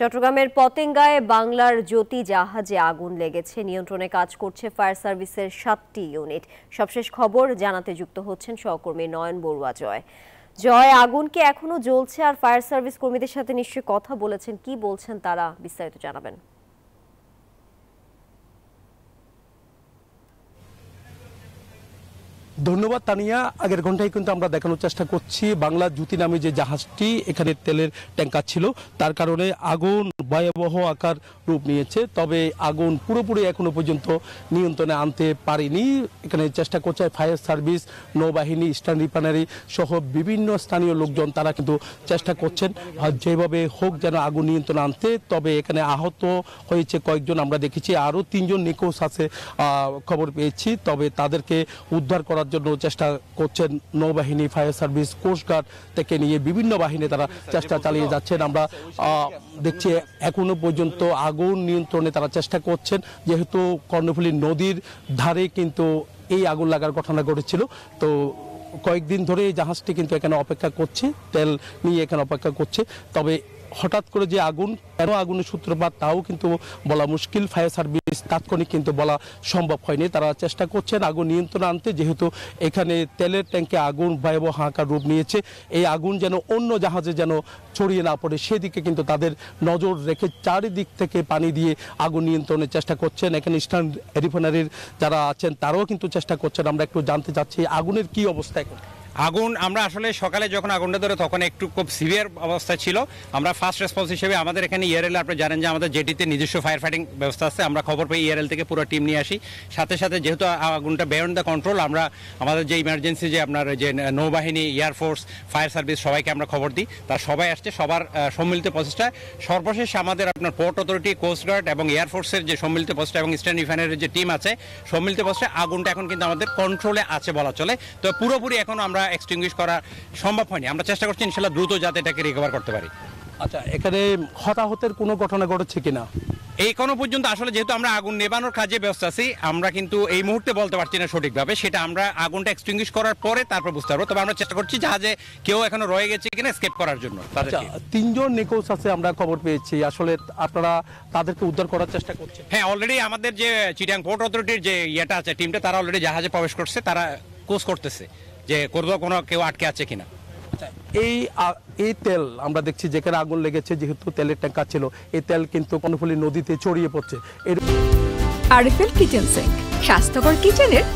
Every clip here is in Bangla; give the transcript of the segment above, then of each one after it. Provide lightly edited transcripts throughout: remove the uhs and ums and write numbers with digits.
চট্টগ্রামের পতেঙ্গায় বাংলার জ্যোতি জাহাজে আগুন লেগেছে। নিয়ন্ত্রণে কাজ করছে ফায়ার সার্ভিসের ৭টি ইউনিট। সবশেষ খবর জানাতে যুক্ত হচ্ছেন সহকর্মী নয়ন বড়ুয়া। জয়, আগুন কি এখনো জ্বলছে? আর ফায়ার সার্ভিস কর্মীদের সাথে নিশ্চয়ই কথা বলেছেন, কি বলছেন তারা, বিস্তারিত জানাবেন। ধন্যবাদ তানিয়া। আগের ঘন্টায় কিন্তু আমরা দেখানোর চেষ্টা করছি বাংলা জ্যোতি নামে যে জাহাজটি এখানে তেলের ট্যাঙ্কার ছিল, তার কারণে আগুন ভয়াবহ আকার রূপ নিয়েছে। তবে আগুন পুরোপুরি এখনো পর্যন্ত নিয়ন্ত্রণে আনতে পারেনি। এখানে চেষ্টা করছে ফায়ার সার্ভিস, নৌবাহিনী, ইস্টার্ন রিফাইনারি সহ বিভিন্ন স্থানীয় লোকজন, তারা কিন্তু চেষ্টা করছেন যেভাবে হোক যেন আগুন নিয়ন্ত্রণে আনতে। তবে এখানে আহত হয়েছে কয়েকজন, আমরা দেখেছি আরও 3জন নিখোঁজ আছে খবর পেয়েছি। তবে তাদেরকে উদ্ধার করার জন্য চেষ্টা করছেন নৌবাহিনী, ফায়ার সার্ভিস, কোস্টগার্ড থেকে নিয়ে বিভিন্ন বাহিনী তারা চেষ্টা চালিয়ে যাচ্ছেন। আমরা দেখছি এখনো পর্যন্ত আগুন নিয়ন্ত্রণে তারা চেষ্টা করছেন, যেহেতু কর্ণফুলী নদীর ধারে কিন্তু এই আগুন লাগার ঘটনা ঘটেছিল। তো কয়েকদিন ধরে এই জাহাজটি কিন্তু এখানে অপেক্ষা করছে, তেল নিয়ে এখানে অপেক্ষা করছে। তবে হঠাৎ করে যে আগুন, কেন আগুনের সূত্রপাত তাও কিন্তু বলা মুশকিল। ফায়ার সার্ভিস তাৎক্ষণিক কিন্তু বলা সম্ভব হয়নি। তারা চেষ্টা করছেন আগুন নিয়ন্ত্রণে আনতে, যেহেতু এখানে তেলের ট্যাঙ্কে আগুন ভয়াবহ হাহাকার রূপ নিয়েছে। এই আগুন যেন অন্য জাহাজে যেন ছড়িয়ে না পড়ে সেদিকে কিন্তু তাদের নজর রেখে চারিদিক থেকে পানি দিয়ে আগুন নিয়ন্ত্রণের চেষ্টা করছেন। এখানে ইস্টার্ন রিফাইনারির যারা আছেন তারাও কিন্তু চেষ্টা করছেন। আমরা একটু জানতে চাচ্ছি আগুনের কি অবস্থা এখন। আগুন আমরা আসলে সকালে যখন আগুনটা ধরে তখন একটু খুব সিভিয়ার অবস্থা ছিল। আমরা ফার্স্ট রেসপন্স হিসেবে আমাদের এখানে ইআরএল, আপনি জানেন যে আমাদের জেটিতে নিজস্ব ফায়ার ফাইটিং ব্যবস্থা আছে, আমরা খবর পেয়ে ইআরএল থেকে পুরো টিম নিয়ে আসি। সাথে সাথে যেহেতু আগুনটা বিয়ন্ড দ্য কন্ট্রোল, আমরা আমাদের যে ইমার্জেন্সি যে আপনার যে নৌবাহিনী, এয়ারফোর্স, ফায়ার সার্ভিস সবাইকে আমরা খবর দিই। তার সবাই আসছে, সবার সম্মিলিত প্রচেষ্টা। সর্বশেষ আমাদের আপনার পোর্ট অথরিটি, কোস্টগার্ড এবং এয়ারফোর্সের যে সম্মিলিত প্রচেষ্টা এবং ইস্টার্ন রিফাইনারির যে টিম আছে সম্মিলিত প্রচেষ্টা, আগুনটা এখন কিন্তু আমাদের কন্ট্রোলে আছে বলা চলে। তো পুরোপুরি এখন আমরা এক্সটিংগুইশ করা সম্ভব হয়নি। আমরা চেষ্টা করছি ইনশাআল্লাহ দ্রুত যাতে এটাকে রিকভার করতে পারি। আচ্ছা, এখানে হতাহতের কোনো ঘটনা ঘটেছে কিনা? এই কোনো পর্যন্ত আসলে যেহেতু আমরা আগুন নেভানোর কাজে ব্যস্ত আছি, আমরা কিন্তু এই মুহূর্তে বলতে পারছি না সঠিকভাবে। সেটা আমরা আগুনটা এক্সটিংগুইশ করার পরে তারপর বুঝতে পারবো। তবে আমরা চেষ্টা করছি জাহাজে কেউ এখনো রয়ে গেছে কিনা এসকেপ করার জন্য। 3জন নিখোঁজ আছে আমরা খবর পেয়েছি, আসলে আপনারা তাদেরকে উদ্ধার করার চেষ্টা করছেন? হ্যাঁ, অলরেডি আমাদের যে চিটাং পোর্ট অথরিটির যে ইয়েটা আছে টিমটা, তারা অলরেডি জাহাজে প্রবেশ করছে, তারা কোর্স করতেছে যে কোনো কেউ আটকে আছে কিনা। এই তেল আমরা দেখছি যেখানে আগুন লেগেছে, যেহেতু তেলের ট্যাঙ্কার ছিল, এই তেল কিন্তু কর্ণফুলী নদীতে ছড়িয়ে পড়ছে। আরএফএল কিচেন সিঙ্ক, স্বাস্থ্যকর কিচেনের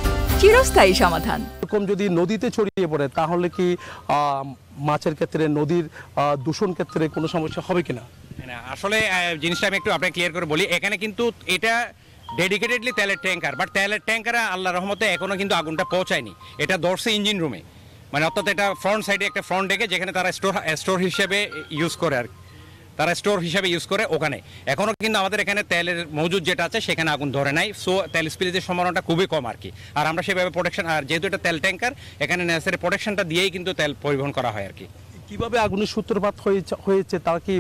চিরস্থায়ী সমাধান। এরকম যদি নদীতে ছড়িয়ে পড়ে তাহলে কি মাছের ক্ষেত্রে, নদীর দূষণ ক্ষেত্রে কোনো সমস্যা হবে কিনা? আসলে জিনিসটা আমি একটু আপনাকে ক্লিয়ার করে বলি। এখানে কিন্তু এটা ডেডিকেটেডলি তেলের ট্যাঙ্কার, বাট তেলের ট্যাঙ্কারে আল্লাহর রহমতে এখনো কিন্তু আগুনটা পৌঁছায়নি। এটা ধরছে ইঞ্জিন রুমে, মানে অর্থাৎ এটা ফ্রন্ট সাইডে একটা ফ্রন্ট ডেকে, যেখানে তারা স্টোর হিসেবে ইউজ করে আর তারা স্টোর হিসেবে ইউজ করে ওখানে। এখনও কিন্তু আমাদের এখানে তেলের মজুদ যেটা আছে সেখানে আগুন ধরে নাই। সো তেল স্পিলেজের সম্ভাবনাটা খুবই কম আর কি। আর আমরা সেভাবে প্রোটেকশন, আর যেহেতু এটা তেল ট্যাঙ্কার, এখানে নেসেসারি প্রোটেকশনটা দিয়েই কিন্তু তেল পরিবহন করা হয় আর কি। কিভাবে আগুনের সূত্রপাত হয়েছে তা কি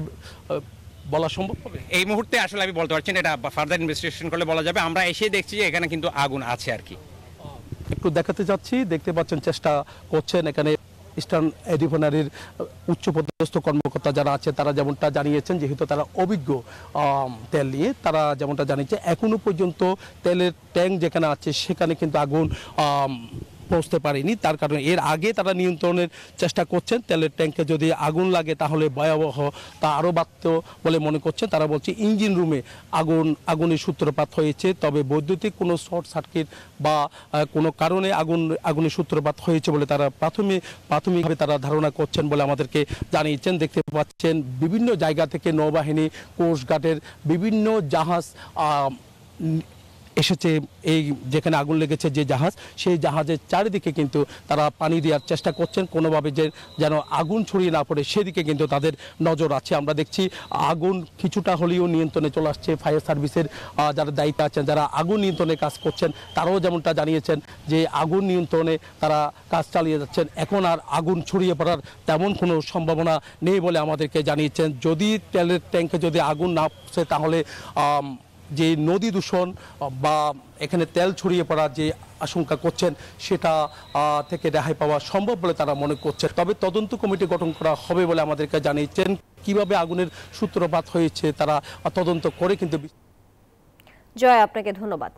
বলা সম্ভব হবে? এই মুহূর্তে আসলে আমি বলতে পারছি না, এটা ফার্দার ইনভেস্টিগেশন করলে বলা যাবে। আমরা এসে দেখছি যে এখানে কিন্তু আগুন আছে আর কি। একটু দেখাতে যাচ্ছি, দেখতে পাচ্ছেন চেষ্টা করছেন এখানে ইস্টার্ন রিফাইনারির উচ্চপদস্থ কর্মকর্তা যারা আছে, তারা যেমনটা জানিয়েছেন, যেহেতু তারা অভিজ্ঞ তেল নিয়ে, তারা যেমনটা জানিয়েছে এখনো পর্যন্ত তেলের ট্যাঙ্ক যেখানে আছে সেখানে কিন্তু আগুন পৌঁছতে পারেনি। তার কারণে এর আগে তারা নিয়ন্ত্রণের চেষ্টা করছেন। তেলের ট্যাঙ্কে যদি আগুন লাগে তাহলে ভয়াবহ তা আরও বাড়ত বলে মনে করছেন। তারা বলছে ইঞ্জিন রুমে আগুনের সূত্রপাত হয়েছে। তবে বৈদ্যুতিক কোনো শর্ট সার্কিট বা কোনো কারণে আগুনের সূত্রপাত হয়েছে বলে তারা প্রাথমিকভাবে তারা ধারণা করছেন বলে আমাদেরকে জানিয়েছেন। দেখতে পাচ্ছেন বিভিন্ন জায়গা থেকে নৌবাহিনী, কোস্টগার্ডের বিভিন্ন জাহাজ এসেছে। এই যেখানে আগুন লেগেছে যে জাহাজ, সেই জাহাজের চারিদিকে কিন্তু তারা পানি দেওয়ার চেষ্টা করছেন, কোনোভাবে যেন আগুন ছড়িয়ে না পড়ে সেদিকে কিন্তু তাদের নজর আছে। আমরা দেখছি আগুন কিছুটা হলেও নিয়ন্ত্রণে চলে আসছে। ফায়ার সার্ভিসের যারা দায়িত্বে আছেন, যারা আগুন নিয়ন্ত্রণে কাজ করছেন, তারাও যেমনটা জানিয়েছেন যে আগুন নিয়ন্ত্রণে তারা কাজ চালিয়ে যাচ্ছেন। এখন আর আগুন ছড়িয়ে পড়ার তেমন কোনো সম্ভাবনা নেই বলে আমাদেরকে জানিয়েছেন। যদি তেলের ট্যাঙ্কে যদি আগুন না পৌঁছে তাহলে যে নদী দূষণ বা এখানে তেল ছড়িয়ে পড়ার যে আশঙ্কা করছেন সেটা থেকে রেহাই পাওয়া সম্ভব বলে তারা মনে করছে। তবে তদন্ত কমিটি গঠন করা হবে বলে আমাদেরকে জানিয়েছেন। কিভাবে আগুনের সূত্রপাত হয়েছে তারা তদন্ত করে কিন্তু। জয়, আপনাকে ধন্যবাদ।